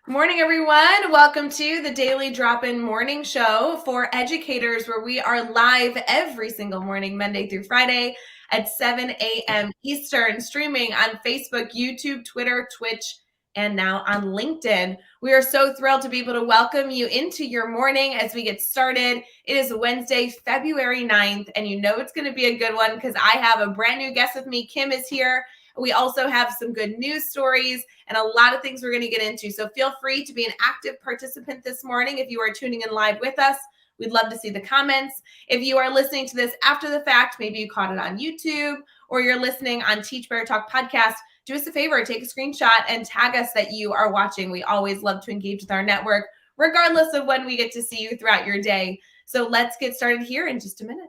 Morning, everyone. Welcome to the Daily Drop-In Morning Show for educators, where we are live every single morning, Monday through Friday at 7 a.m. Eastern, streaming on Facebook, YouTube, Twitter, Twitch, and now on LinkedIn. We are so thrilled to be able to welcome you into your morning as we get started. It is Wednesday, February 9th, and you know it's going to be a good one because I have a brand new guest with me. Kim is here. We also have some good news stories and a lot of things we're going to get into. So feel free to be an active participant this morning if you are tuning in live with us. We'd love to see the comments. If you are listening to this after the fact, maybe you caught it on YouTube or you're listening on Teach Better Talk podcast, do us a favor, take a screenshot and tag us that you are watching. We always love to engage with our network, regardless of when we get to see you throughout your day. So let's get started here in just a minute.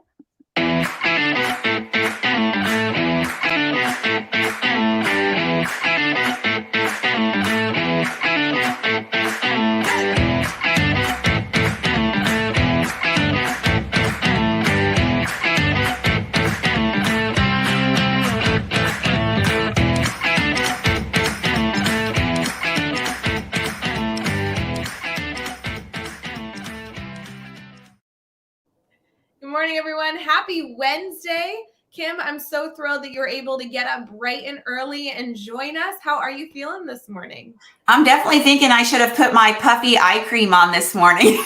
Good morning, everyone. Happy Wednesday. Kim, I'm so thrilled that you're able to get up bright and early and join us. How are you feeling this morning? I'm definitely thinking I should have put my puffy eye cream on this morning.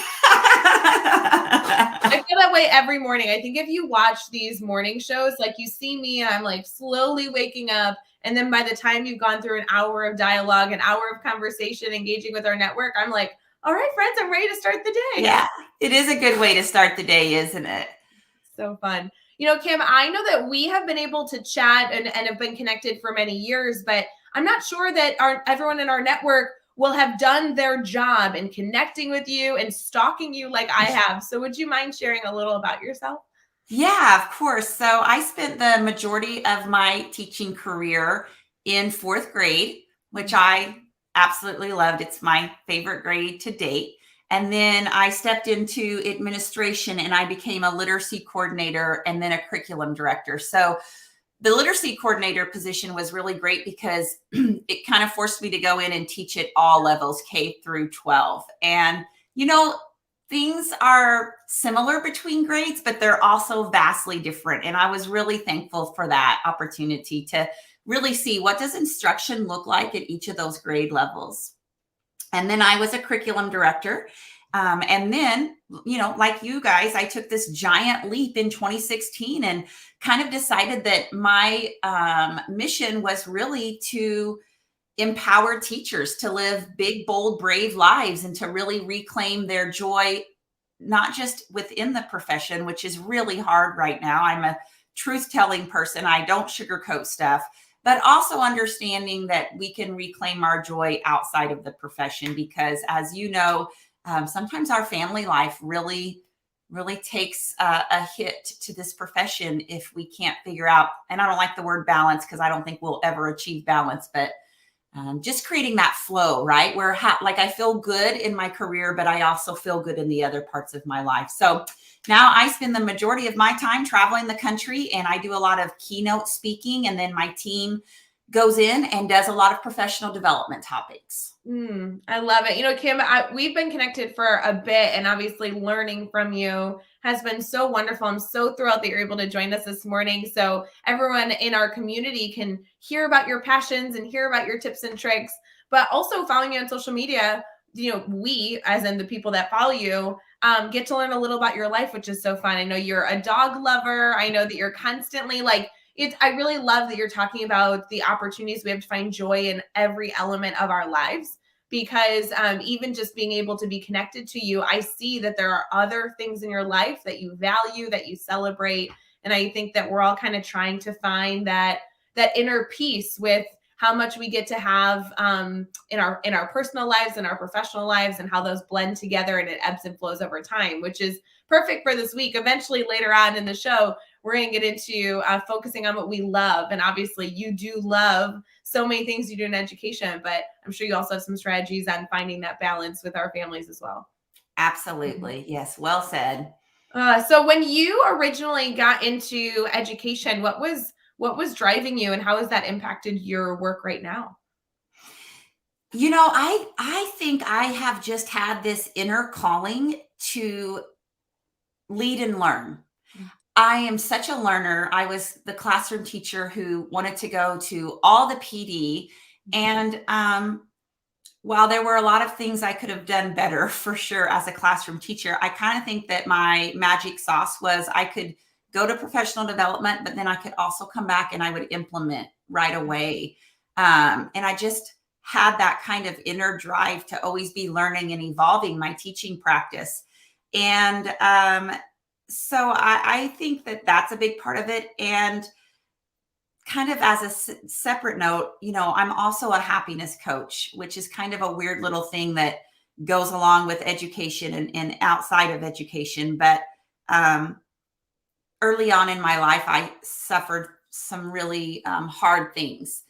I feel that way every morning. I think if you watch these morning shows, like you see me and I'm like slowly waking up. And then by the time you've gone through an hour of dialogue, an hour of conversation, engaging with our network, I'm like, all right, friends, I'm ready to start the day. Yeah, it is a good way to start the day, isn't it? So fun. You know, Kim, I know that we have been able to chat and have been connected for many years, but I'm not sure that everyone in our network will have done their job in connecting with you and stalking you like I have. So would you mind sharing a little about yourself? Yeah, of course. So I spent the majority of my teaching career in fourth grade, which I absolutely loved. It's my favorite grade to date. And then I stepped into administration and I became a literacy coordinator and then a curriculum director. So the literacy coordinator position was really great because it kind of forced me to go in and teach at all levels, K through 12. And, you know, things are similar between grades, but they're also vastly different. And I was really thankful for that opportunity to really see what does instruction look like at each of those grade levels. And then I was a curriculum director. And then, you know, like you guys, I took this giant leap in 2016 and kind of decided that my mission was really to empower teachers to live big, bold, brave lives and to really reclaim their joy, not just within the profession, which is really hard right now. I'm a truth-telling person. I don't sugarcoat stuff, but also understanding that we can reclaim our joy outside of the profession because, as you know, sometimes our family life really takes a hit to this profession if we can't figure out, and I don't like the word balance because I don't think we'll ever achieve balance, but just creating that flow, right? Where like I feel good in my career, but I also feel good in the other parts of my life. So now I spend the majority of my time traveling the country and I do a lot of keynote speaking. And then my team goes in and does a lot of professional development topics. I love it. You know, Kim, we've been connected for a bit and obviously learning from you has been so wonderful. I'm so thrilled that you're able to join us this morning. So everyone in our community can hear about your passions and hear about your tips and tricks, but also following you on social media. You know, we, as in the people that follow you, get to learn a little about your life, which is so fun. I know you're a dog lover. I know that you're constantly like, I really love that you're talking about the opportunities we have to find joy in every element of our lives, because even just being able to be connected to you, I see that there are other things in your life that you value, that you celebrate. And I think that we're all kind of trying to find that inner peace with how much we get to have in our personal lives and our professional lives and how those blend together and it ebbs and flows over time, which is perfect for this week. Eventually later on in the show, we're going to get into focusing on what we love. And obviously you do love so many things you do in education, but I'm sure you also have some strategies on finding that balance with our families as well. Absolutely. Yes. Well said. So when you originally got into education, what was driving you and how has that impacted your work right now? I think I have just had this inner calling to lead and learn. I am such a learner. I was the classroom teacher who wanted to go to all the PD. And while there were a lot of things I could have done better for sure as a classroom teacher, I kind of think that my magic sauce was I could go to professional development, but then I could also come back and I would implement right away. And I just had that kind of inner drive to always be learning and evolving my teaching practice. And so I think that that's a big part of it. And kind of as a separate note, I'm also a happiness coach, which is kind of a weird little thing that goes along with education and outside of education. But early on in my life, I suffered some really hard things,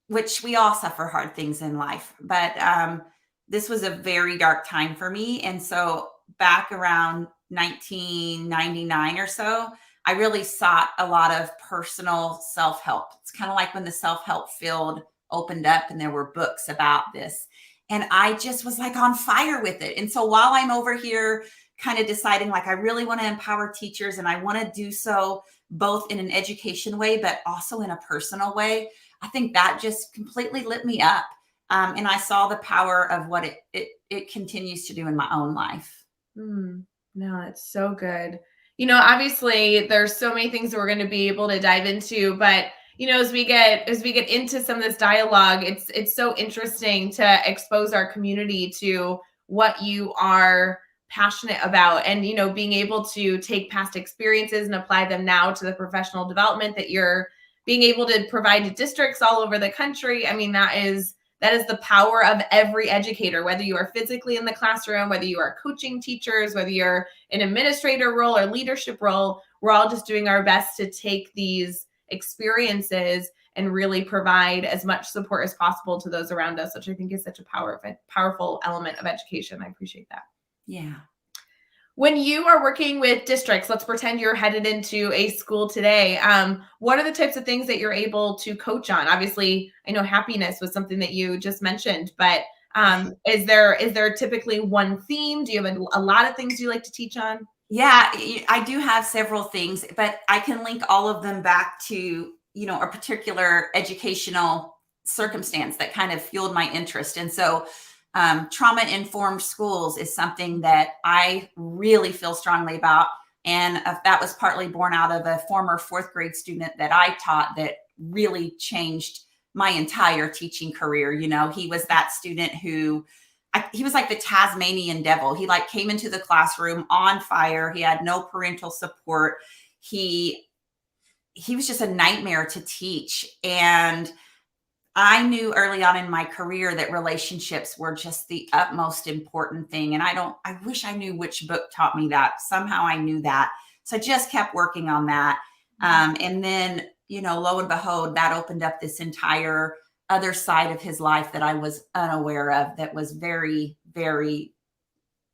which we all suffer hard things in life. But this was a very dark time for me. And so back around 1999 or so, I really sought a lot of personal self-help. It's kind of like when the self-help field opened up and there were books about this. And I just was like on fire with it. And so while I'm over here kind of deciding like I really want to empower teachers and I want to do so both in an education way, but also in a personal way, I think that just completely lit me up. And I saw the power of what it continues to do in my own life. No, it's so good. Obviously there's so many things that we're going to be able to dive into, but as we get into some of this dialogue, it's so interesting to expose our community to what you are passionate about, and being able to take past experiences and apply them now to the professional development that you're being able to provide to districts all over the country. I mean, that is the power of every educator, whether you are physically in the classroom, whether you are coaching teachers, whether you're an administrator role or leadership role. We're all just doing our best to take these experiences and really provide as much support as possible to those around us, which I think is such a powerful element of education. I appreciate that. Yeah. When you are working with districts, let's pretend you're headed into a school today. What are the types of things that you're able to coach on? Obviously, I know happiness was something that you just mentioned, but is there typically one theme? Do you have a lot of things you like to teach on? Yeah, I do have several things, but I can link all of them back to, a particular educational circumstance that kind of fueled my interest. And so trauma-informed schools is something that I really feel strongly about. And that was partly born out of a former fourth grade student that I taught that really changed my entire teaching career. He was that student who, he was like the Tasmanian devil. He like came into the classroom on fire. He had no parental support. He was just a nightmare to teach. And I knew early on in my career that relationships were just the utmost important thing. And I wish I knew which book taught me that. Somehow I knew that. So I just kept working on that. And then, lo and behold, that opened up this entire other side of his life that I was unaware of, that was very, very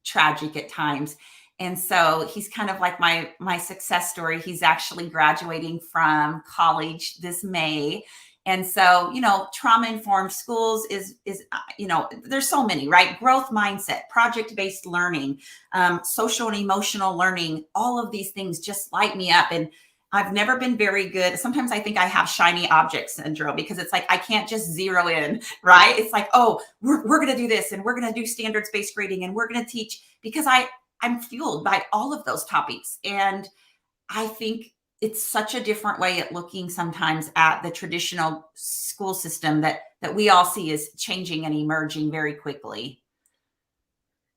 tragic at times. And so he's kind of like my success story. He's actually graduating from college this May. And so, trauma-informed schools is there's so many, right? Growth mindset, project-based learning, social and emotional learning, all of these things just light me up. And I've never been very good. Sometimes I think I have shiny object syndrome because it's like, I can't just zero in, right? It's like, oh, we're going to do this and we're going to do standards-based grading and we're going to teach, because I'm fueled by all of those topics. And I think it's such a different way at looking sometimes at the traditional school system that we all see is changing and emerging very quickly.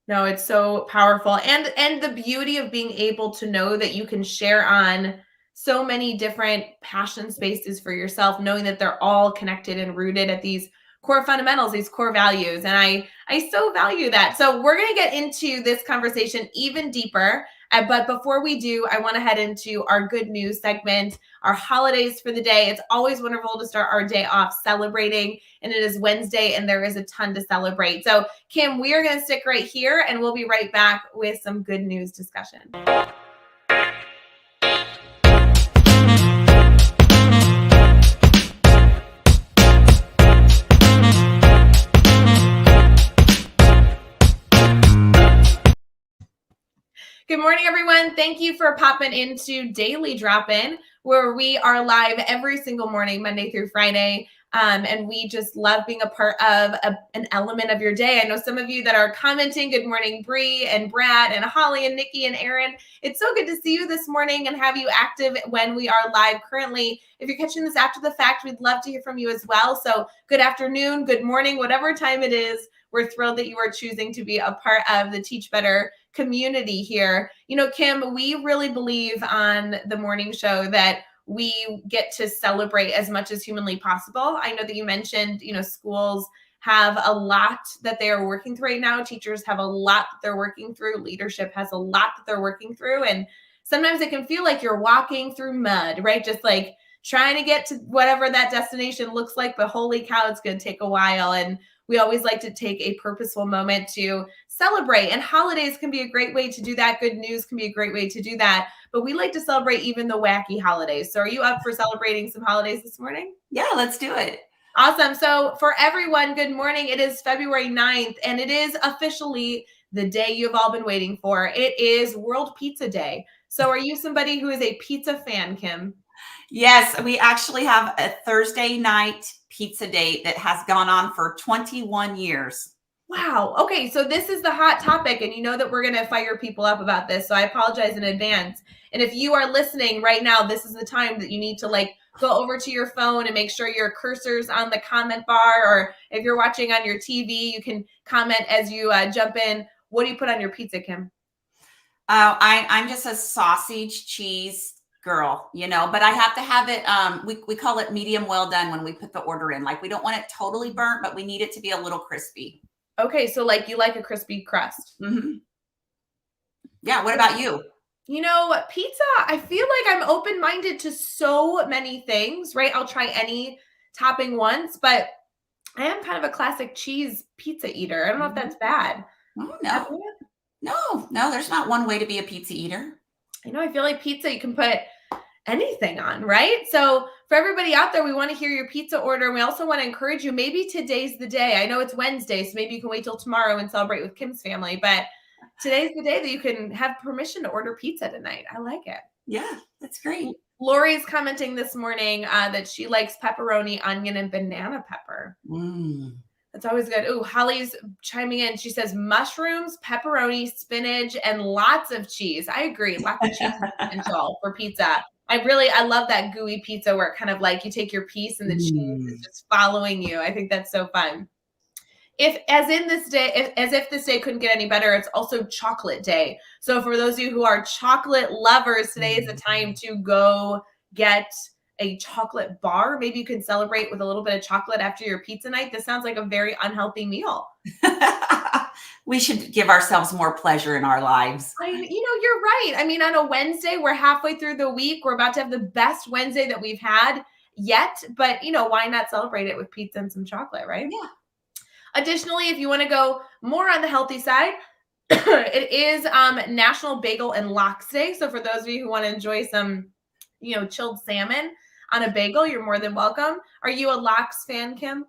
No, it's so powerful. And the beauty of being able to know that you can share on so many different passion spaces for yourself, knowing that they're all connected and rooted at these core fundamentals, these core values. And I so value that. So we're going to get into this conversation even deeper. But before we do, I want to head into our good news segment, our holidays for the day. It's always wonderful to start our day off celebrating, and it is Wednesday and there is a ton to celebrate. So Kim, we are going to stick right here and we'll be right back with some good news discussion. morning, everyone. Thank you for popping into Daily Drop-In, where we are live every single morning, Monday through Friday. And we just love being a part of an element of your day. I know some of you that are commenting, good morning, Bree and Brad and Holly and Nikki and Aaron. It's so good to see you this morning and have you active when we are live currently. If you're catching this after the fact, we'd love to hear from you as well. So good afternoon, good morning, whatever time it is. We're thrilled that you are choosing to be a part of the Teach Better community here. You know, Kim, we really believe on the morning show that we get to celebrate as much as humanly possible. I know that you mentioned, schools have a lot that they are working through right now. Teachers have a lot that they're working through. Leadership has a lot that they're working through. And sometimes it can feel like you're walking through mud, right? Just like trying to get to whatever that destination looks like, but holy cow, it's going to take a while. And we always like to take a purposeful moment to celebrate. And holidays can be a great way to do that. Good news can be a great way to do that. But we like to celebrate even the wacky holidays. So are you up for celebrating some holidays this morning? Yeah, let's do it. Awesome. So for everyone, good morning. It is February 9th, and it is officially the day you've all been waiting for. It is World Pizza Day. So are you somebody who is a pizza fan, Kim? Yes, we actually have a Thursday night pizza date that has gone on for 21 years. Wow. Okay. So this is the hot topic, and you know that we're going to fire people up about this. So I apologize in advance. And if you are listening right now, this is the time that you need to go over to your phone and make sure your cursor's on the comment bar, or if you're watching on your TV, you can comment as you jump in. What do you put on your pizza, Kim? I'm just a sausage cheese girl, but I have to have it. We call it medium well done when we put the order in. Like, we don't want it totally burnt, but we need it to be a little crispy. Okay. So you like a crispy crust. Mm-hmm. Yeah. What about you? Pizza, I feel like I'm open-minded to so many things, right? I'll try any topping once, but I am kind of a classic cheese pizza eater. I don't know if that's bad. Oh, no, there's not one way to be a pizza eater. I feel like pizza, you can put anything on, right? So for everybody out there, we want to hear your pizza order. And we also want to encourage you, maybe today's the day. I know it's Wednesday, so maybe you can wait till tomorrow and celebrate with Kim's family, but today's the day that you can have permission to order pizza tonight. I like it. Yeah, that's great. Lori's commenting this morning that she likes pepperoni, onion, and banana pepper. That's always good. Ooh, Holly's chiming in. She says mushrooms, pepperoni, spinach, and lots of cheese. I agree. Lots of cheese is essential for pizza. I love that gooey pizza where it kind of you take your piece and the cheese is just following you. I think that's so fun. As if this day couldn't get any better, it's also chocolate day. So for those of you who are chocolate lovers, today is the time to go get a chocolate bar. Maybe you can celebrate with a little bit of chocolate after your pizza night. This sounds like a very unhealthy meal. We should give ourselves more pleasure in our lives. You're right. On a Wednesday, we're halfway through the week. We're about to have the best Wednesday that we've had yet. But, why not celebrate it with pizza and some chocolate, right? Yeah. Additionally, if you want to go more on the healthy side, it is National Bagel and Lox Day. So for those of you who want to enjoy some, chilled salmon on a bagel, you're more than welcome. Are you a Lox fan, Kim?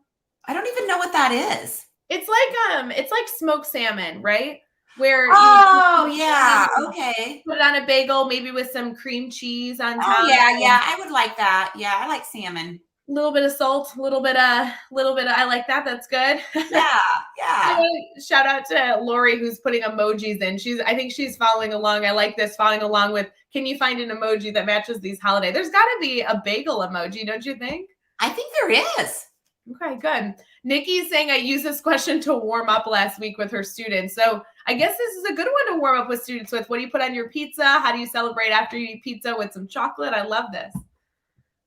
I don't even know what that is. It's like smoked salmon, right? Where okay. Put it on a bagel, maybe with some cream cheese on top. Oh yeah, I would like that. Yeah, I like salmon. A little bit of salt, a little bit of, I like that. That's good. Yeah. Shout out to Lori, who's putting emojis in. I think she's following along. I like this, following along with, can you find an emoji that matches these holidays? There's got to be a bagel emoji, don't you think? I think there is. Okay, good. Nikki's saying I used this question to warm up last week with her students. So I guess this is a good one to warm up with students with. What do you put on your pizza? How do you celebrate after you eat pizza with some chocolate? I love this.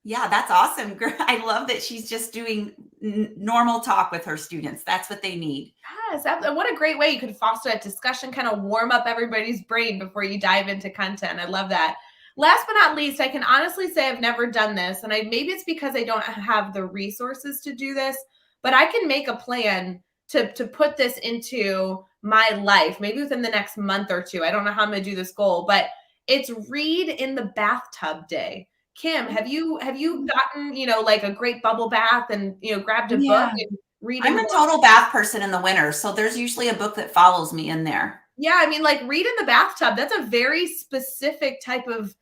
Yeah, that's awesome. I love that she's just doing normal talk with her students. That's what they need. Yes. What a great way you could foster that discussion, kind of warm up everybody's brain before you dive into content. I love that. Last but not least, I can honestly say I've never done this, and maybe it's because I don't have the resources to do this, but I can make a plan to put this into my life, maybe within the next month or two. I don't know how I'm going to do this goal, but it's read in the bathtub day. Kim, have you gotten, a great bubble bath and, grabbed a book and read? I'm a total bath person in the winter. So there's usually a book that follows me in there. Yeah, I mean, like read in the bathtub. That's a very specific type of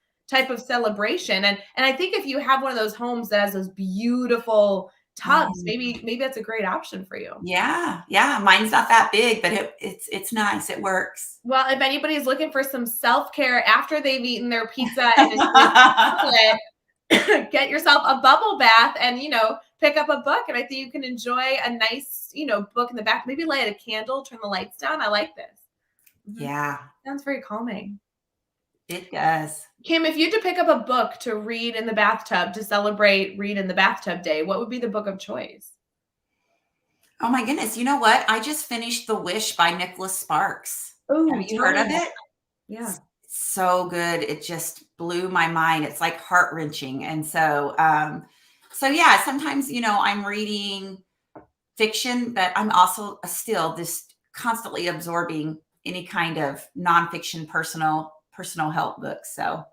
celebration. And I think if you have one of those homes that has those beautiful tubs, maybe that's a great option for you. Yeah, yeah. Mine's not that big, but it's nice. It works. Well, if anybody's looking for some self-care after they've eaten their pizza and enjoyed chocolate, get yourself a bubble bath and, pick up a book. And I think you can enjoy a nice, book in the back. Maybe light a candle, turn the lights down. I like this. Mhm. Yeah, Sounds very calming. it does. Kim, if you had to pick up a book to read in the bathtub to celebrate Read in the Bathtub Day, what would be the book of choice? Oh my goodness. You know what? I just finished The Wish by Nicholas Sparks. Oh, Have you heard of it? Yeah. So good. It just blew my mind. It's like heart wrenching. And so yeah, sometimes, I'm reading fiction, but I'm also still just constantly absorbing any kind of nonfiction, personal help books. So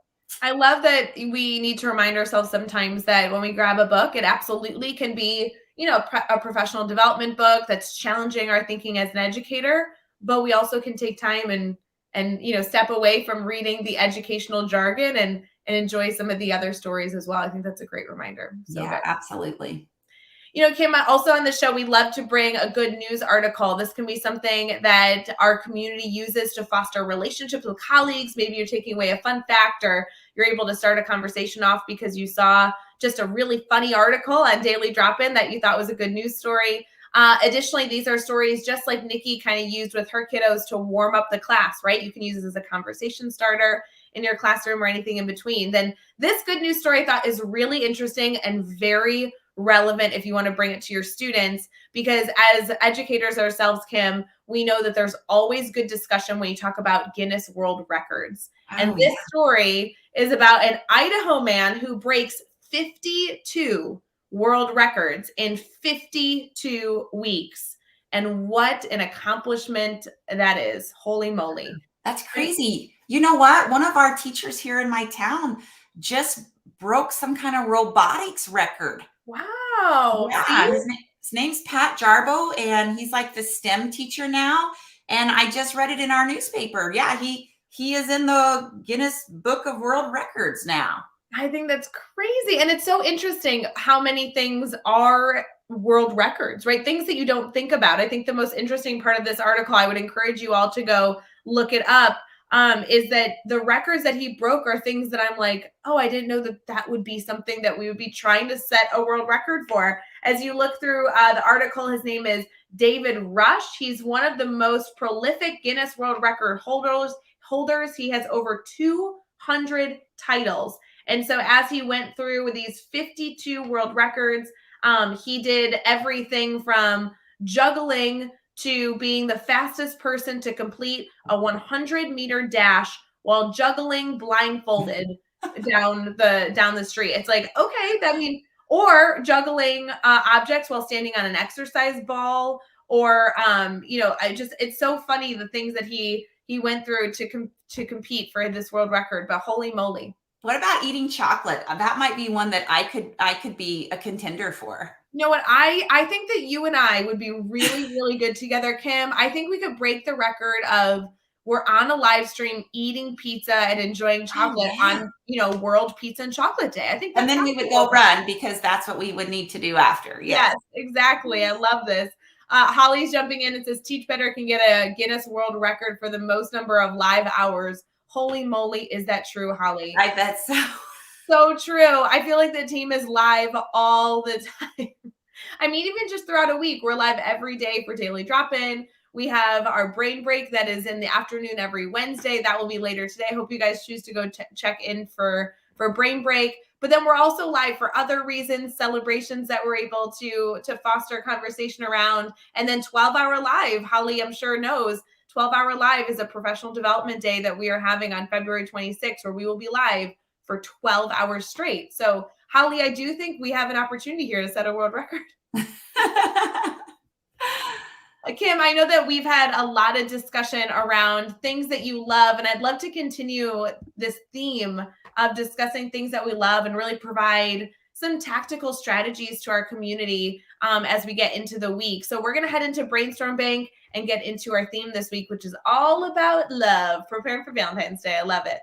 I love that we need to remind ourselves sometimes that when we grab a book, it absolutely can be, a professional development book that's challenging our thinking as an educator, but we also can take time and step away from reading the educational jargon and enjoy some of the other stories as well. I think that's a great reminder. So yeah, good. absolutely. Kim, also on the show, we love to bring a good news article. This can be something that our community uses to foster relationships with colleagues. Maybe you're taking away a fun fact or you're able to start a conversation off because you saw just a really funny article on Daily Drop-In that you thought was a good news story. Additionally, these are stories just like Nikki kind of used with her kiddos to warm up the class, right? You can use this as a conversation starter in your classroom or anything in between. Then this good news story I thought is really interesting and very relevant if you want to bring it to your students, because as educators ourselves, Kim, we know that there's always good discussion when you talk about Guinness World Records. And this story is about an Idaho man who breaks 52 world records in 52 weeks. And what an accomplishment that is. Holy moly. That's crazy. You know what? One of our teachers here in my town just broke some kind of robotics record. Wow. Yeah, his name's Pat Jarbo, and he's like the STEM teacher now. And I just read it in our newspaper. Yeah, he is in the Guinness Book of World Records now. I think that's crazy. And it's so interesting how many things are world records, right? Things that you don't think about. I think the most interesting part of this article, I would encourage you all to go look it up, is that the records that he broke are things that I'm like, oh, I didn't know that would be something that we would be trying to set a world record for. As you look through the article, his name is David Rush. He's one of the most prolific Guinness World Record holders. He has over 200 titles. And so as he went through these 52 world records, he did everything from juggling to being the fastest person to complete a 100-meter dash while juggling blindfolded down the street. It's like, okay, or juggling objects while standing on an exercise ball, or it's so funny the things that he went through to compete for this world record. But holy moly. What about eating chocolate? That might be one that I could be a contender for. You know what? I think that you and I would be really, really good together, Kim. I think we could break the record of we're on a live stream eating pizza and enjoying chocolate on, World Pizza and Chocolate Day. I think and then we would go run because that's what we would need to do after. Yes, exactly. I love this. Holly's jumping in and says Teach Better can get a Guinness World Record for the most number of live hours. Holy moly, is that true, Holly? I bet so. So true. I feel like the team is live all the time. I mean, even just throughout a week, we're live every day for Daily Drop-In. We have our brain break that is in the afternoon every Wednesday. That will be later today. I hope you guys choose to go check in for brain break. But then we're also live for other reasons, celebrations that we're able to foster conversation around. And then 12-hour live, Holly, I'm sure knows, 12-hour live is a professional development day that we are having on February 26th, where we will be live for 12 hours straight. So, Holly, I do think we have an opportunity here to set a world record. Kim, I know that we've had a lot of discussion around things that you love, and I'd love to continue this theme of discussing things that we love and really provide some tactical strategies to our community. as we get into the week. So we're going to head into Brainstorm Bank and get into our theme this week, which is all about love, preparing for Valentine's Day. I love it.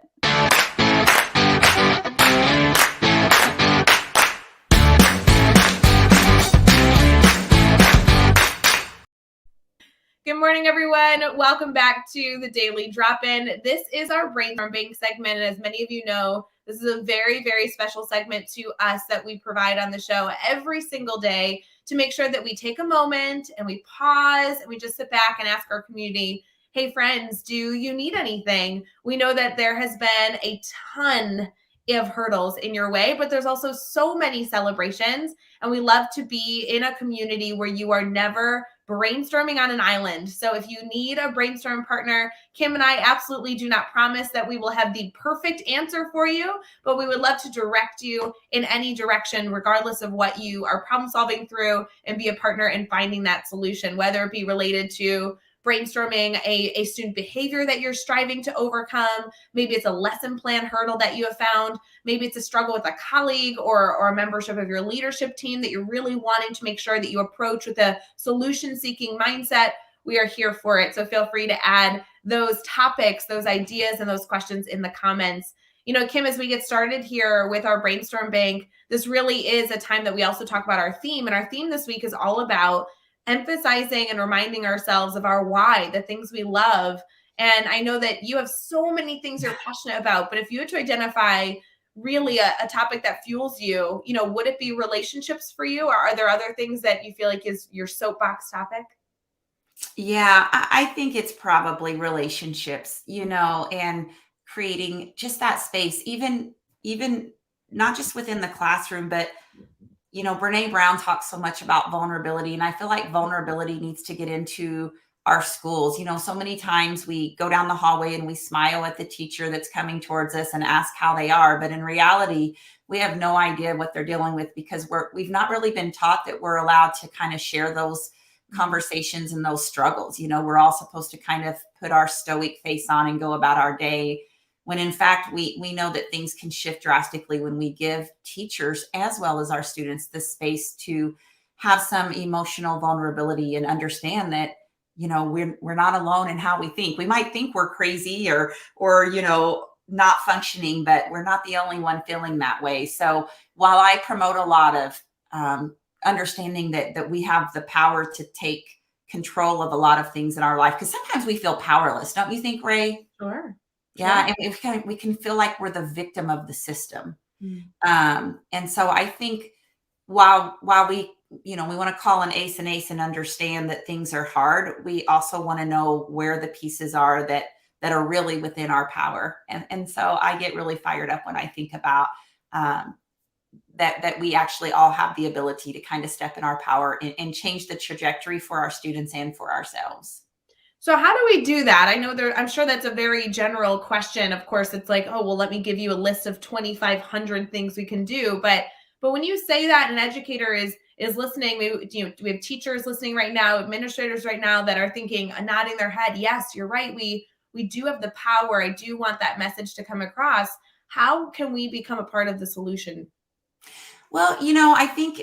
Good morning, everyone. Welcome back to the Daily Drop-In. This is our Brainstorm Bank segment, and as many of you know, this is a very, very special segment to us that we provide on the show every single day to make sure that we take a moment and we pause and we just sit back and ask our community, hey, friends, do you need anything? We know that there has been a ton of hurdles in your way, but there's also so many celebrations, and we love to be in a community where you are never brainstorming on an island. So if you need a brainstorm partner, Kim and I absolutely do not promise that we will have the perfect answer for you, but we would love to direct you in any direction, regardless of what you are problem solving through, and be a partner in finding that solution, whether it be related to brainstorming a student behavior that you're striving to overcome. Maybe it's a lesson plan hurdle that you have found. Maybe it's a struggle with a colleague or a membership of your leadership team that you're really wanting to make sure that you approach with a solution-seeking mindset. We are here for it. So feel free to add those topics, those ideas, and those questions in the comments. You know, Kim, as we get started here with our Brainstorm Bank, this really is a time that we also talk about our theme. And our theme this week is all about emphasizing and reminding ourselves of our why, the things we love. And I know that you have so many things you're passionate about, but if you had to identify really a topic that fuels you, you know, would it be relationships for you? Or are there other things that you feel like is your soapbox topic? Yeah, I think it's probably relationships, and creating just that space, even not just within the classroom, but Brene Brown talks so much about vulnerability, and I feel like vulnerability needs to get into our schools. So many times we go down the hallway and we smile at the teacher that's coming towards us and ask how they are, but in reality, we have no idea what they're dealing with because we've not really been taught that we're allowed to kind of share those conversations and those struggles. We're all supposed to kind of put our stoic face on and go about our day, when in fact we know that things can shift drastically when we give teachers as well as our students the space to have some emotional vulnerability and understand that we're not alone in how we think. We might think we're crazy or not functioning, but we're not the only one feeling that way. So while I promote a lot of understanding that we have the power to take control of a lot of things in our life, because sometimes we feel powerless, don't you think, Rae? Sure. Yeah, and we can feel like we're the victim of the system. And so I think while we we want to call an ace and understand that things are hard, we also want to know where the pieces are that are really within our power. And so I get really fired up when I think about that we actually all have the ability to kind of step in our power and change the trajectory for our students and for ourselves. So how do we do that? I know I'm sure that's a very general question. Of course, it's like, oh, well, let me give you a list of 2,500 things we can do. But when you say that an educator is listening, maybe, we have teachers listening right now, administrators right now that are thinking, nodding their head, yes, you're right. We do have the power. I do want that message to come across. How can we become a part of the solution? Well, I think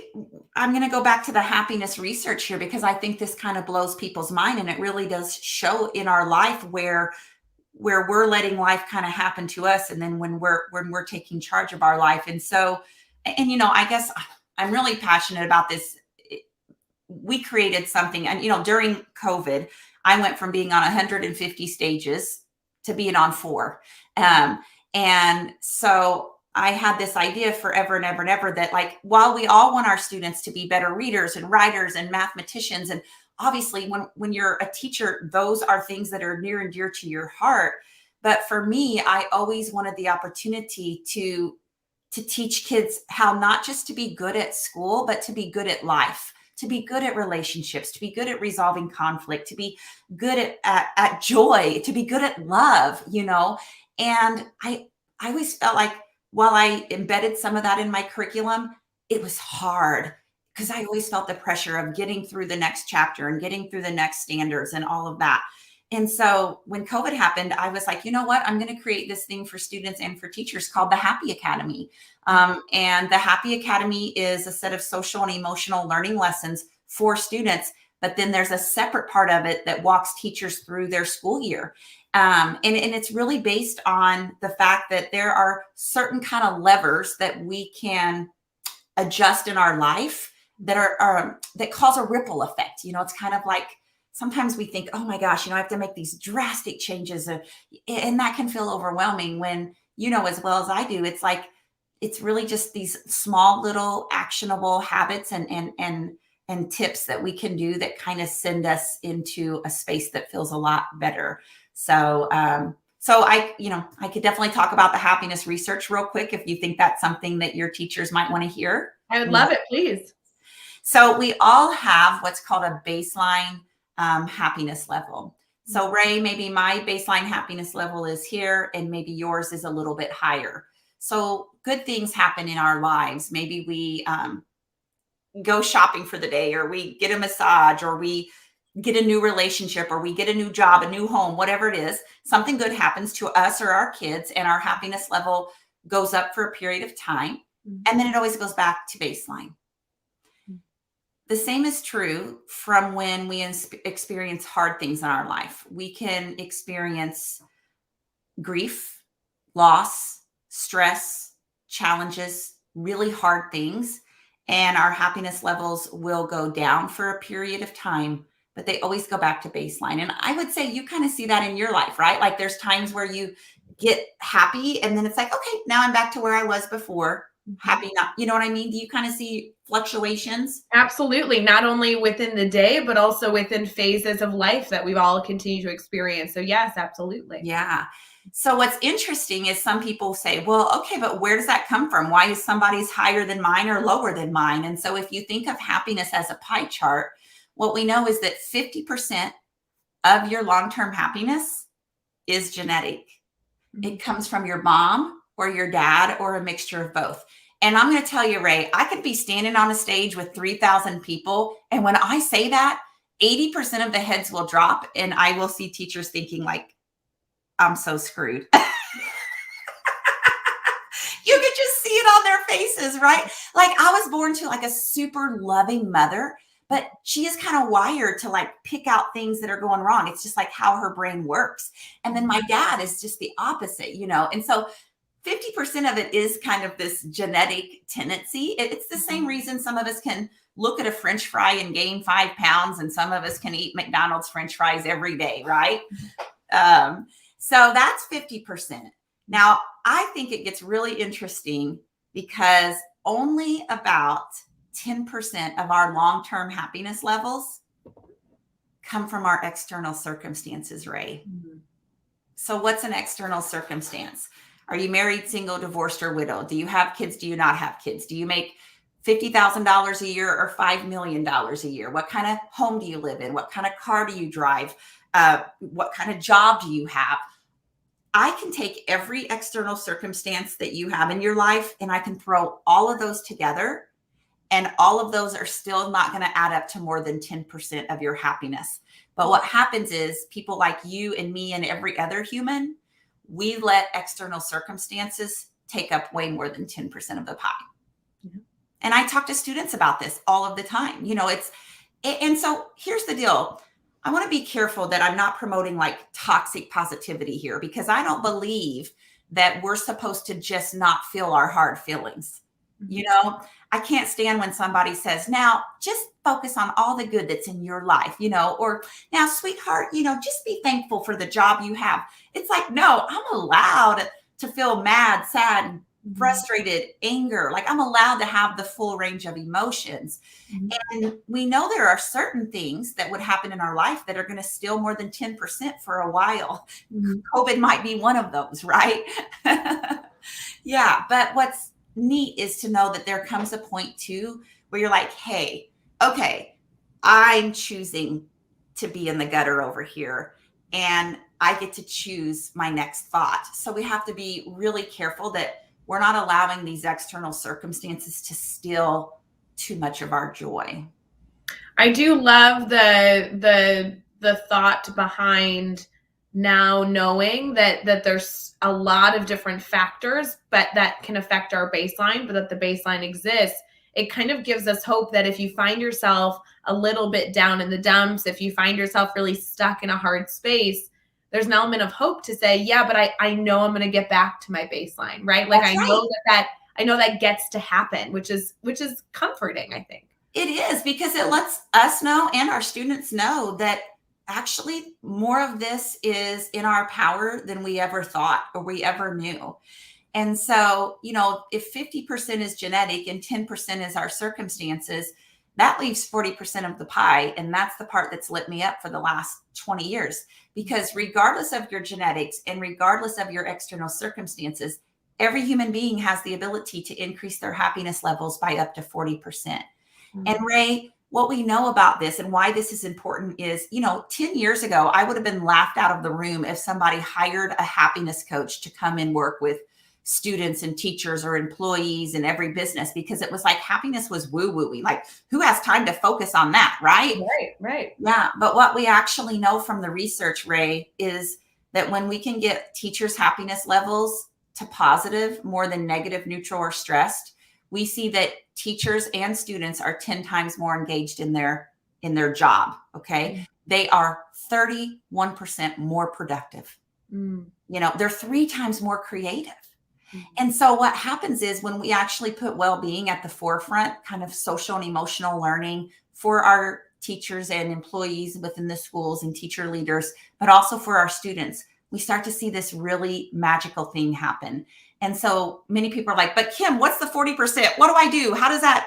I'm going to go back to the happiness research here because I think this kind of blows people's mind, and it really does show in our life where we're letting life kind of happen to us, and then when we're taking charge of our life. And so, and I guess I'm really passionate about this. We created something, and during COVID, I went from being on 150 stages to being on 4, and so I had this idea forever and ever and ever that, like, while we all want our students to be better readers and writers and mathematicians, and obviously when you're a teacher, those are things that are near and dear to your heart. But for me, I always wanted the opportunity to teach kids how not just to be good at school, but to be good at life, to be good at relationships, to be good at resolving conflict, to be good at joy, to be good at love, And I always felt like, while I embedded some of that in my curriculum, it was hard because I always felt the pressure of getting through the next chapter and getting through the next standards and all of that. And so when COVID happened, I was like, you know what? I'm going to create this thing for students and for teachers called the Happy Academy. And the Happy Academy is a set of social and emotional learning lessons for students. But then there's a separate part of it that walks teachers through their school year. And it's really based on the fact that there are certain kind of levers that we can adjust in our life that are that cause a ripple effect. It's kind of like, sometimes we think, oh my gosh, I have to make these drastic changes. And that can feel overwhelming when, as well as I do, it's like, it's really just these small little actionable habits and tips that we can do that kind of send us into a space that feels a lot better. So I could definitely talk about the happiness research real quick if you think that's something that your teachers might want to hear. I would love it, please. So we all have what's called a baseline happiness level. So Rae, maybe my baseline happiness level is here and maybe yours is a little bit higher. So good things happen in our lives. Maybe we go shopping for the day, or we get a massage, or we get a new relationship, or we get a new job, a new home, whatever it is. Something good happens to us or our kids, and our happiness level goes up for a period of time. And then it always goes back to baseline. The same is true from when we experience hard things in our life. We can experience grief, loss, stress, challenges, really hard things, and our happiness levels will go down for a period of time, but they always go back to baseline. And I would say you kind of see that in your life, right? Like there's times where you get happy and then it's like, okay, now I'm back to where I was before. Happy, not, you know what I mean? Do you kind of see fluctuations? Absolutely. Not only within the day, but also within phases of life that we've all continued to experience. So yes, absolutely. Yeah. So what's interesting is some people say, well, okay, but where does that come from? Why is somebody's higher than mine or lower than mine? And so if you think of happiness as a pie chart, what we know is that 50% of your long-term happiness is genetic. It comes from your mom or your dad or a mixture of both. And I'm going to tell you, Rae, I could be standing on a stage with 3,000 people. And when I say that, 80% of the heads will drop and I will see teachers thinking like, I'm so screwed. You could just see it on their faces, right? Like I was born to like a super loving mother, but she is kind of wired to like pick out things that are going wrong. It's just like how her brain works. And then my dad is just the opposite, And so 50% of it is kind of this genetic tendency. It's the same reason some of us can look at a French fry and gain 5 pounds, and some of us can eat McDonald's French fries every day, right? So that's 50%. Now, I think it gets really interesting because only about 10% of our long-term happiness levels come from our external circumstances, Rae. So what's an external circumstance? Are you married, single, divorced, or widowed? Do you have kids? Do you not have kids? Do you make $50,000 a year or $5 million a year? What kind of home do you live in? What kind of car do you drive? What kind of job do you have? I can take every external circumstance that you have in your life and I can throw all of those together, and all of those are still not going to add up to more than 10% of your happiness. But what happens is people like you and me and every other human, we let external circumstances take up way more than 10% of the pie. And I talk to students about this all of the time. And so here's the deal. I want to be careful that I'm not promoting like toxic positivity here, because I don't believe that we're supposed to just not feel our hard feelings. I can't stand when somebody says, now just focus on all the good that's in your life, or now, sweetheart, just be thankful for the job you have. It's like, no, I'm allowed to feel mad, sad, frustrated, anger. Like I'm allowed to have the full range of emotions. And we know there are certain things that would happen in our life that are going to steal more than 10% for a while. COVID might be one of those, right? Yeah. But what's neat is to know that there comes a point too where you're like, hey, okay, I'm choosing to be in the gutter over here, and I get to choose my next thought. So we have to be really careful that we're not allowing these external circumstances to steal too much of our joy. I do love the the thought behind now knowing that there's a lot of different factors, but that can affect our baseline, but that the baseline exists. It kind of gives us hope that if you find yourself a little bit down in the dumps, if you find yourself really stuck in a hard space, there's an element of hope to say, yeah, but I know I'm going to get back to my baseline, right? Like That's I right. know that gets to happen, which is comforting, I think. It is, because it lets us know and our students know that actually more of this is in our power than we ever thought or we ever knew. And so, if 50% is genetic and 10% is our circumstances, that leaves 40% of the pie. And that's the part that's lit me up for the last 20 years. Because regardless of your genetics and regardless of your external circumstances, every human being has the ability to increase their happiness levels by up to 40%. And Rae, what we know about this and why this is important is, 10 years ago, I would have been laughed out of the room if somebody hired a happiness coach to come and work with students and teachers or employees in every business, because it was like happiness was woo-woo-y. Like, who has time to focus on that, right? Right. Yeah. But what we actually know from the research, Rae, is that when we can get teachers' happiness levels to positive more than negative, neutral, or stressed, we see that teachers and students are 10 times more engaged in their job. Okay. They are 31% more productive. They're 3 times more creative. And so what happens is when we actually put well-being at the forefront, kind of social and emotional learning for our teachers and employees within the schools and teacher leaders, but also for our students, we start to see this really magical thing happen. And so many people are like, but Kim, what's the 40%? What do I do? How does that,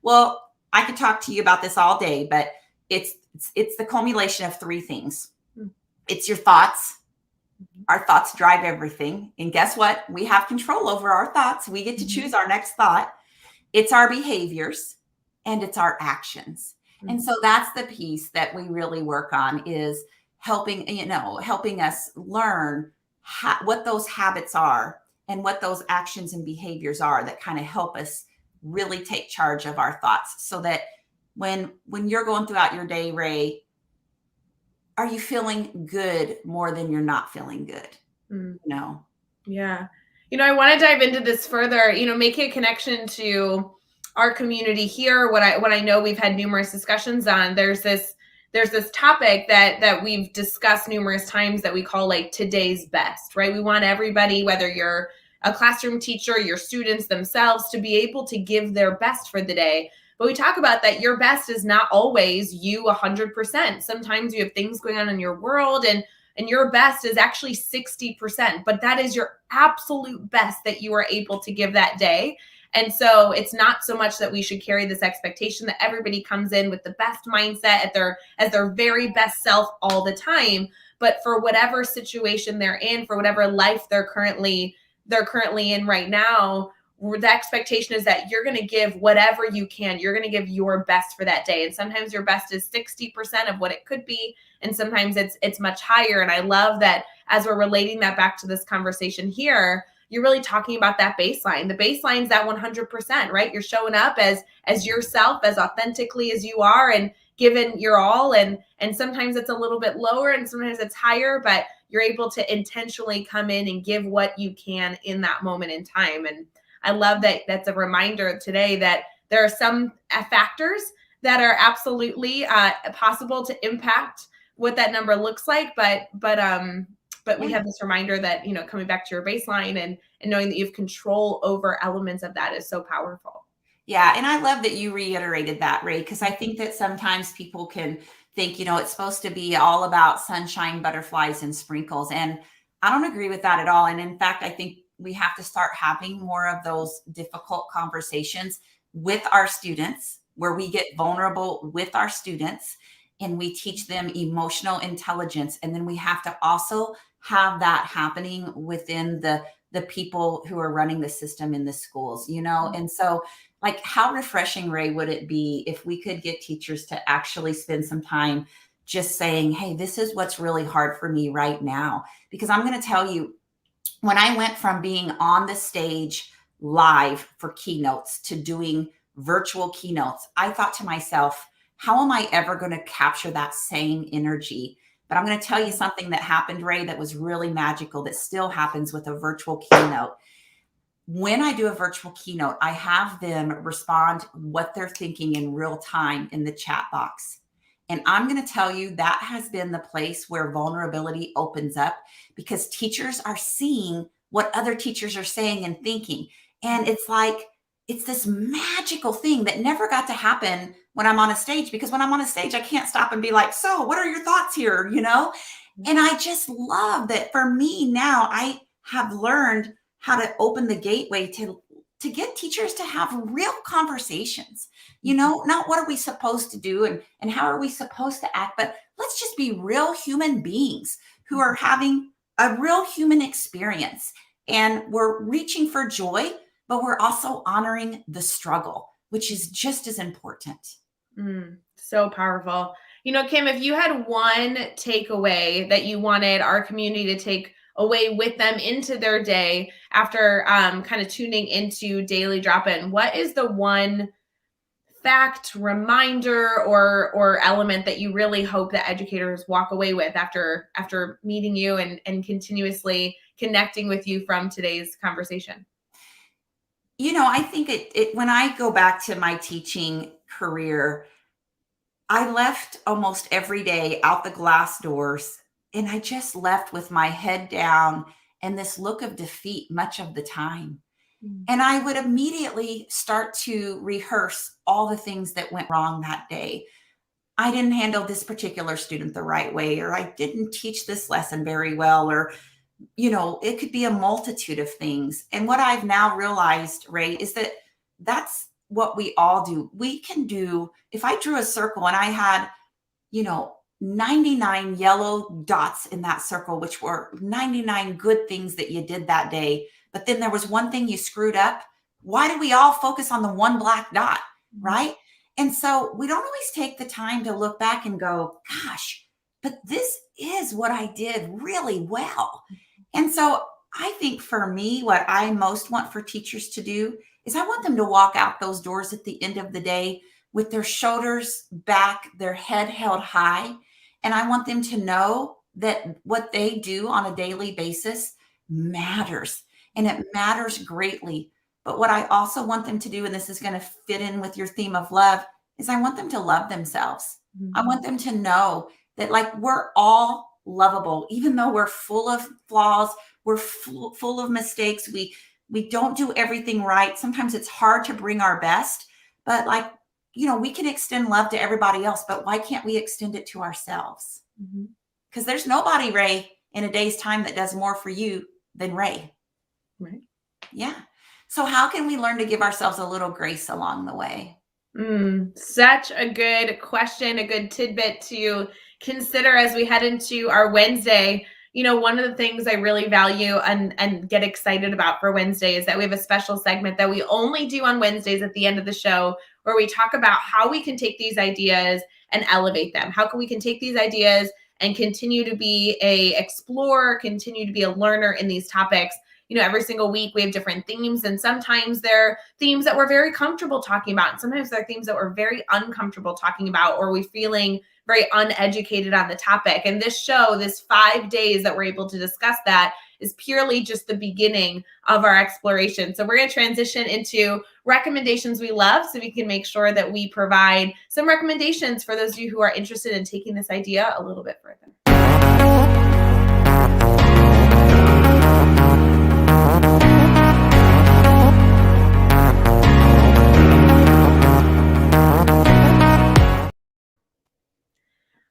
Well, I could talk to you about this all day, but it's the culmination of 3 things. It's your thoughts. Our thoughts drive everything. And guess what? We have control over our thoughts. We get to choose our next thought. It's our behaviors and it's our actions. And so that's the piece that we really work on, is helping us learn what those habits are and what those actions and behaviors are that kind of help us really take charge of our thoughts, so that when you're going throughout your day, Rae, are you feeling good more than you're not feeling good? Yeah. I want to dive into this further, making a connection to our community here. What I know we've had numerous discussions on, there's this topic that we've discussed numerous times that we call like today's best, right? We want everybody, whether you're a classroom teacher, your students themselves, to be able to give their best for the day. But we talk about that your best is not always you 100%. Sometimes you have things going on in your world and your best is actually 60%, but that is your absolute best that you are able to give that day. And so it's not so much that we should carry this expectation that everybody comes in with the best mindset as their very best self all the time, but for whatever situation they're in, for whatever life they're currently in right now, the expectation is that you're going to give whatever you can. You're going to give your best for that day. And sometimes your best is 60% of what it could be. And sometimes it's much higher. And I love that as we're relating that back to this conversation here, you're really talking about that baseline. The baseline is that 100%, right? You're showing up as yourself, as authentically as you are, and giving your all. And sometimes it's a little bit lower and sometimes it's higher, but you're able to intentionally come in and give what you can in that moment in time. And I love that that's a reminder today that there are some factors that are absolutely possible to impact what that number looks like, but we have this reminder that, coming back to your baseline and knowing that you have control over elements of that is so powerful. Yeah. And I love that you reiterated that, Rae, because I think that sometimes people can think, it's supposed to be all about sunshine, butterflies, and sprinkles. And I don't agree with that at all. And in fact, I think we have to start having more of those difficult conversations with our students, where we get vulnerable with our students and we teach them emotional intelligence. And then we have to also have that happening within the people who are running the system in the schools, And so, like, how refreshing, Rae, would it be if we could get teachers to actually spend some time just saying, hey, this is what's really hard for me right now? Because I'm going to tell you, when I went from being on the stage live for keynotes to doing virtual keynotes, I thought to myself, how am I ever going to capture that same energy? But I'm going to tell you something that happened, Rae, that was really magical, that still happens with a virtual keynote. When I do a virtual keynote, I have them respond what they're thinking in real time in the chat box. And I'm going to tell you that has been the place where vulnerability opens up, because teachers are seeing what other teachers are saying and thinking. And it's like, it's this magical thing that never got to happen when I'm on a stage, because when I'm on a stage, I can't stop and be like, so what are your thoughts here? And I just love that. For me now, I have learned how to open the gateway to get teachers to have real conversations. Not what are we supposed to do and how are we supposed to act, but let's just be real human beings who are having a real human experience. And we're reaching for joy, but we're also honoring the struggle, which is just as important. So powerful. Kim, if you had one takeaway that you wanted our community to take away with them into their day after kind of tuning into Daily Drop-In, what is the one fact, reminder, or element that you really hope that educators walk away with after meeting you and continuously connecting with you from today's conversation? I think when I go back to my teaching career, I left almost every day out the glass doors, and I just left with my head down and this look of defeat much of the time. And I would immediately start to rehearse all the things that went wrong that day. I didn't handle this particular student the right way, or I didn't teach this lesson very well, or, it could be a multitude of things. And what I've now realized, Rae, is that that's what we all do. We can do, if I drew a circle and I had, 99 yellow dots in that circle, which were 99 good things that you did that day, but then there was one thing you screwed up. Why do we all focus on the one black dot, right? And so we don't always take the time to look back and go, gosh, but this is what I did really well. And so I think for me, what I most want for teachers to do is I want them to walk out those doors at the end of the day with their shoulders back, their head held high. And I want them to know that what they do on a daily basis matters, and it matters greatly. But what I also want them to do, and this is going to fit in with your theme of love, is I want them to love themselves. I want them to know that, like, we're all lovable, even though we're full of flaws, we're full of mistakes. We don't do everything right. Sometimes it's hard to bring our best, but we can extend love to everybody else, but why can't we extend it to ourselves? Because there's nobody, Rae, in a day's time that does more for you than Rae. Right. Yeah. So how can we learn to give ourselves a little grace along the way? Such a good question, a good tidbit to consider as we head into our Wednesday. One of the things I really value and get excited about for Wednesday is that we have a special segment that we only do on Wednesdays at the end of the show, where we talk about how we can take these ideas and elevate them. How can we take these ideas and continue to be a explorer, continue to be a learner in these topics. Every single week we have different themes, and sometimes they're themes that we're very comfortable talking about, and sometimes they're themes that we're very uncomfortable talking about, or we're feeling very uneducated on the topic. And this show, this 5 days that we're able to discuss that, is purely just the beginning of our exploration. So we're going to transition into recommendations we love, so we can make sure that we provide some recommendations for those of you who are interested in taking this idea a little bit further.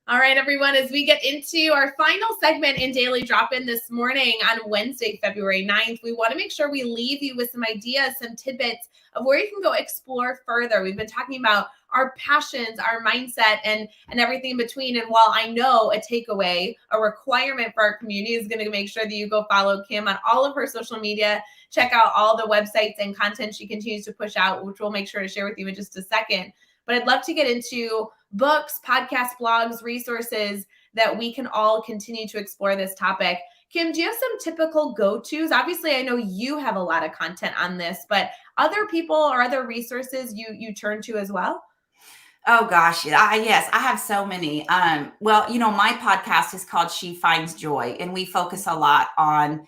All right, everyone, as we get into our final segment in Daily Drop-In this morning on Wednesday, February 9th, we want to make sure we leave you with some ideas, some tidbits of where you can go explore further. We've been talking about our passions, our mindset, and everything in between. And while I know a takeaway, a requirement for our community is going to make sure that you go follow Kim on all of her social media, check out all the websites and content she continues to push out, which we'll make sure to share with you in just a second. But I'd love to get into books, podcasts, blogs, resources that we can all continue to explore this topic. Kim, do you have some typical go-tos? Obviously, I know you have a lot of content on this, but other people or other resources you turn to as well? Oh gosh, yes, I have so many. Well, my podcast is called She Finds Joy, and we focus a lot on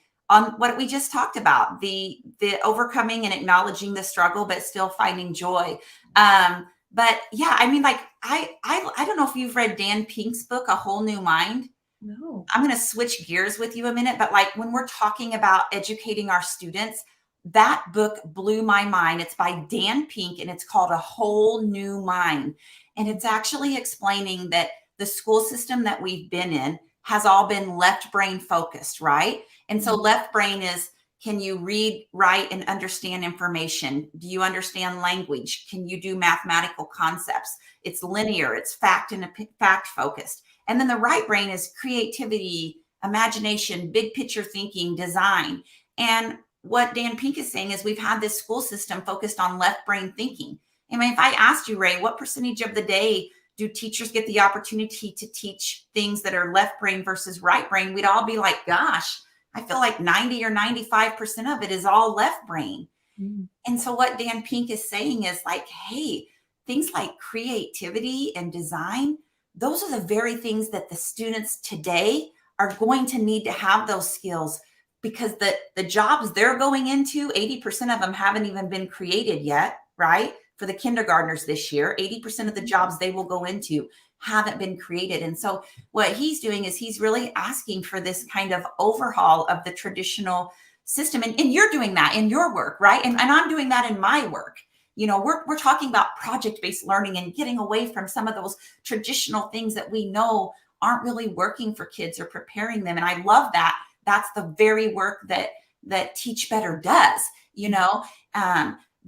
what we just talked about, the overcoming and acknowledging the struggle, but still finding joy. But yeah, I mean, like I don't know if you've read Dan Pink's book, A Whole New Mind. No. I'm going to switch gears with you a minute, but like when we're talking about educating our students, that book blew my mind. It's by Dan Pink and it's called A Whole New Mind. And it's actually explaining that the school system that we've been in has all been left brain focused, right? And so left brain is, can you read, write, and understand information? Do you understand language? Can you do mathematical concepts? It's linear, it's fact and fact focused. And then the right brain is creativity, imagination, big picture thinking, design. And what Dan Pink is saying is we've had this school system focused on left brain thinking. I mean, if I asked you, Rae, what percentage of the day do teachers get the opportunity to teach things that are left brain versus right brain? We'd all be like, gosh, I feel like 90 or 95% of it is all left brain. Mm. And so what Dan Pink is saying is like, hey, things like creativity and design, those are the very things that the students today are going to need to have those skills, because the jobs they're going into, 80% of them haven't even been created yet, right? For the kindergartners this year, 80% of the jobs they will go into haven't been created. And so what he's doing is he's really asking for this kind of overhaul of the traditional system. And you're doing that in your work, right? And I'm doing that in my work. We're talking about project-based learning and getting away from some of those traditional things that we know aren't really working for kids or preparing them. And I love that. That's the very work that Teach Better does,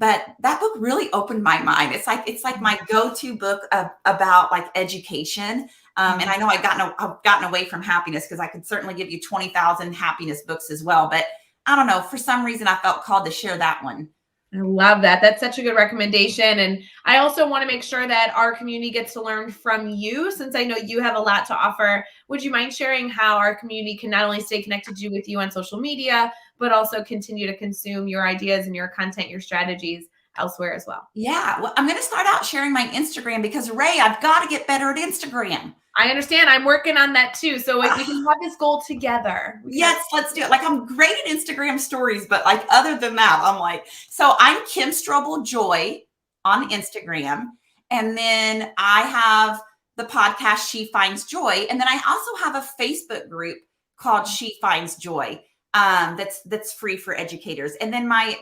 but that book really opened my mind. It's like my go-to book about like education. And I know I've gotten away from happiness, because I could certainly give you 20,000 happiness books as well. But I don't know, for some reason I felt called to share that one. I love that. That's such a good recommendation. And I also want to make sure that our community gets to learn from you, since I know you have a lot to offer. Would you mind sharing how our community can not only stay connected with you on social media, but also continue to consume your ideas and your content, your strategies elsewhere as well? Yeah. Well, I'm going to start out sharing my Instagram, because Rae, I've got to get better at Instagram. I understand. I'm working on that too. So we can have this goal together. Yes, let's do it. Like, I'm great at Instagram stories, but like other than that, I'm like, so I'm Kim Strobel Joy on Instagram. And then I have the podcast She Finds Joy. And then I also have a Facebook group called She Finds Joy. That's free for educators. And then my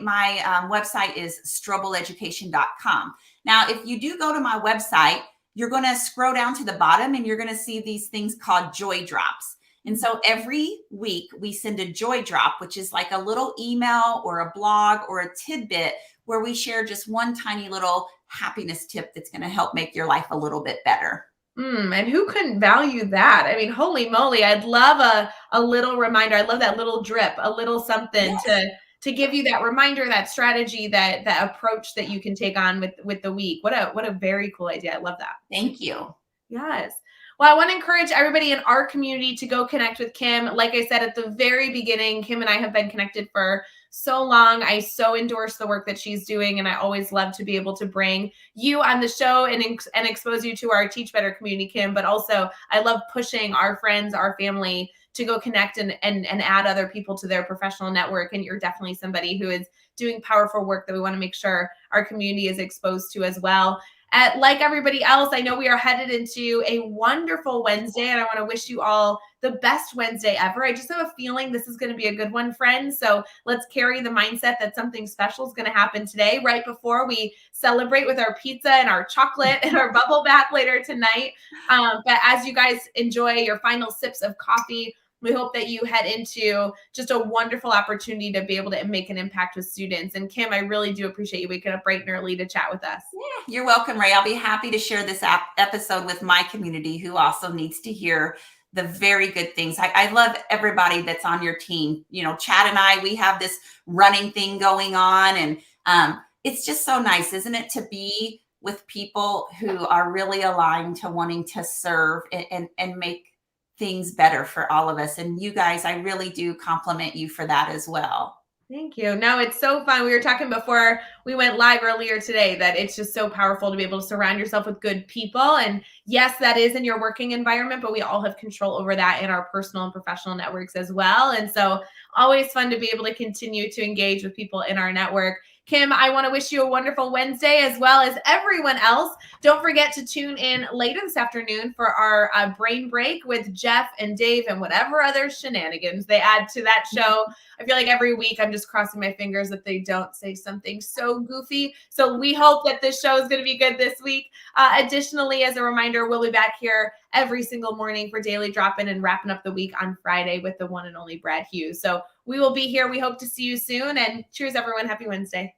website is strobeleducation.com. Now, if you do go to my website, you're going to scroll down to the bottom and you're going to see these things called joy drops. And so every week we send a joy drop, which is like a little email or a blog or a tidbit where we share just one tiny little happiness tip that's going to help make your life a little bit better. And who couldn't value that? I mean, holy moly, I'd love a little reminder. I love that little drip, a little something to give you that reminder, that strategy, that approach that you can take on with the week. What a very cool idea. I love that. Thank you. Yes. Well, I want to encourage everybody in our community to go connect with Kim. Like I said at the very beginning, Kim and I have been connected for so long. I so endorse the work that she's doing, and I always love to be able to bring you on the show and expose you to our Teach Better community, Kim. But also, I love pushing our friends, our family to go connect and add other people to their professional network. And you're definitely somebody who is doing powerful work that we want to make sure our community is exposed to as well. Like everybody else, I know we are headed into a wonderful Wednesday, and I want to wish you all the best Wednesday ever. I just have a feeling this is going to be a good one, friends. So let's carry the mindset that something special is going to happen today, right before we celebrate with our pizza and our chocolate and our bubble bath later tonight. But as you guys enjoy your final sips of coffee, we hope that you head into just a wonderful opportunity to be able to make an impact with students. And Kim, I really do appreciate you waking up bright and early to chat with us. Yeah, you're welcome, Rae. I'll be happy to share this episode with my community, who also needs to hear the very good things. I love everybody that's on your team. Chad and I, we have this running thing going on, and it's just so nice, isn't it, to be with people who are really aligned to wanting to serve and make things better for all of us. And you guys, I really do compliment you for that as well. Thank you. No, it's so fun. We were talking before we went live earlier today that it's just so powerful to be able to surround yourself with good people. And yes, that is in your working environment, but we all have control over that in our personal and professional networks as well. And so always fun to be able to continue to engage with people in our network. Kim, I want to wish you a wonderful Wednesday as well as everyone else. Don't forget to tune in later this afternoon for our brain break with Jeff and Dave and whatever other shenanigans they add to that show. I feel like every week I'm just crossing my fingers that they don't say something so goofy. So we hope that this show is going to be good this week. Additionally, as a reminder, we'll be back here every single morning for Daily Drop-In and wrapping up the week on Friday with the one and only Brad Hughes. So we will be here. We hope to see you soon. And cheers, everyone. Happy Wednesday.